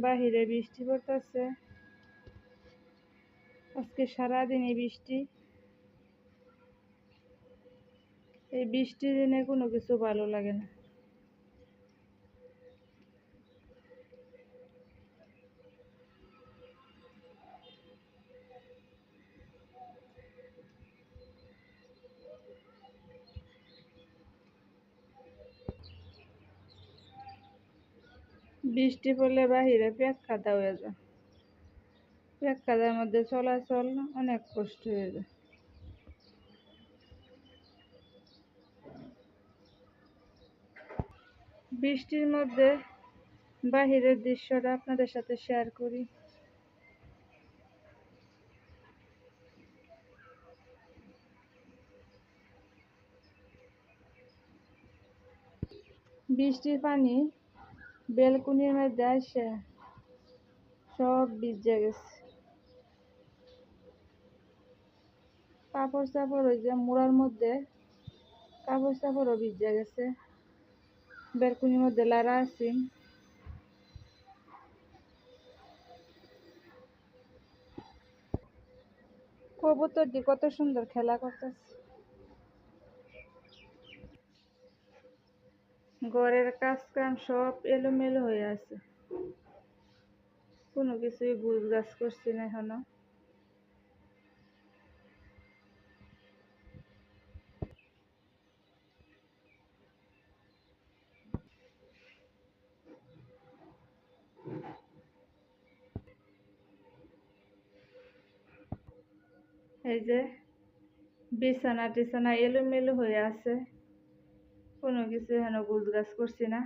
বাহিরে বৃষ্টি পড়তেছে। আজকে সারাদিনই বৃষ্টি। এই বৃষ্টির দিনে কোনো কিছু ভালো লাগে না। বৃষ্টি পড়লে বাহিরে পেট কাদা হয়ে যায়। পেট কাদার মধ্যে চলাচল অনেক কষ্ট হয়ে যায়। বৃষ্টির মধ্যে বাহিরের দৃশ্যটা আপনাদের সাথে শেয়ার করি। বৃষ্টির পানি বেলকুনির মধ্যে আসে সব ভিজে গেছে। কাপড় চাপড় ওই যে মুড়ার মধ্যে কাপড় চাপড়ও ভিজে গেছে। বেলকুনির মধ্যে লাড়া আছি। কবুতরটি কত সুন্দর খেলা করতেছে। ঘরের কাজ কাম সব এলোমেলো হয়ে আছে, কোনো কিছুই গুছগাছ করছি না এখনো। এই যে বিছানা টিছানা এলোমেলো হয়ে আছে, কোনো কিছু এখনো গুছগাছ করছি না।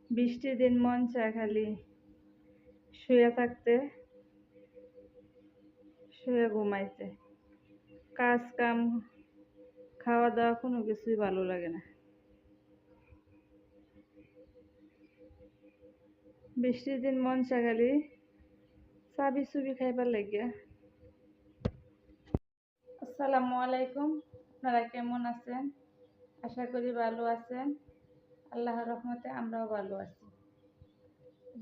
বৃষ্টির দিন মন চায় খালি শুয়ে থাকতে, শুয়ে ঘুমাইতে। কাজ কাম খাওয়া দাওয়া কোনো কিছুই ভালো লাগে না। বৃষ্টির দিন মন চায় খালি চাবি চুবি খাইবার লাগিয়া। আসসালামু আলাইকুম, আপনারা কেমন আছেন? আশা করি ভালো আছেন। আল্লাহর রহমতে আমরাও ভালো আছি।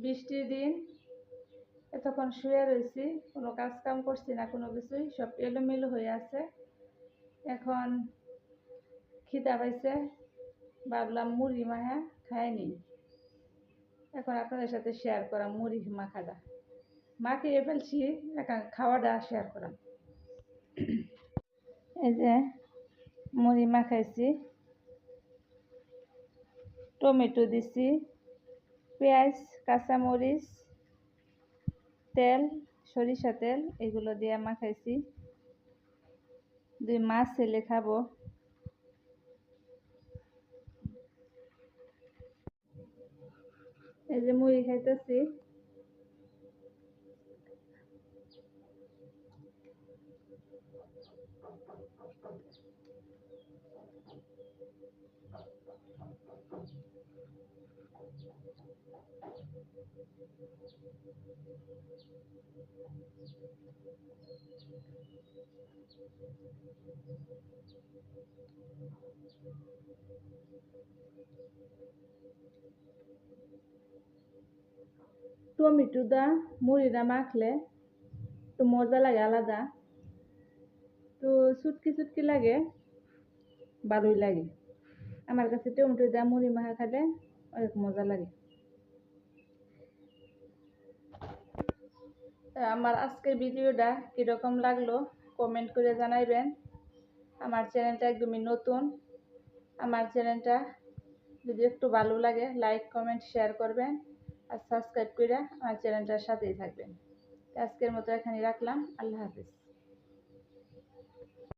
বৃষ্টির দিন এতক্ষণ শুয়ে রয়েছি, কোনো কাজ কাম করছি না, কোনো কিছুই সব এলোমেলো হয়ে আছে। এখন খিদা পাইছে, ভাবলাম মুড়ি মাখা খাইনি। এখন আপনাদের সাথে শেয়ার করা মুড়ি মাখাটা মাখিয়ে ফেলছি, এখন খাওয়াটা শেয়ার করা। এই যে মুড়ি মাখাইছি, টমেটো দিছি, পেঁয়াজ, কাঁচামরিচ, তেল, সরিষা তেল এগুলো দিয়ে মাখাইছি। 2 মাছ ছেলে খাবো। এই যে মুড়ি খাইতেছি। টমেটো দা মুড়িটা মাখলে একটু মজা লাগে, আলাদা তো চুটকি চুটকি লাগে, ভালোই লাগে। আমার কাছে টমেটো দা মুড়ি মাখা খেলে অনেক মজা লাগে। আমার আজকের ভিডিওটা কীরকম লাগলো কমেন্ট করে জানাইবেন। আমার চ্যানেলটা একদমই নতুন। আমার চ্যানেলটা যদি একটু ভালো লাগে লাইক কমেন্ট শেয়ার করবেন আর সাবস্ক্রাইব করে আমার চ্যানেলটার সাথেই থাকবেন। আজকের মতো এখানে রাখলাম। আল্লাহ হাফেজ।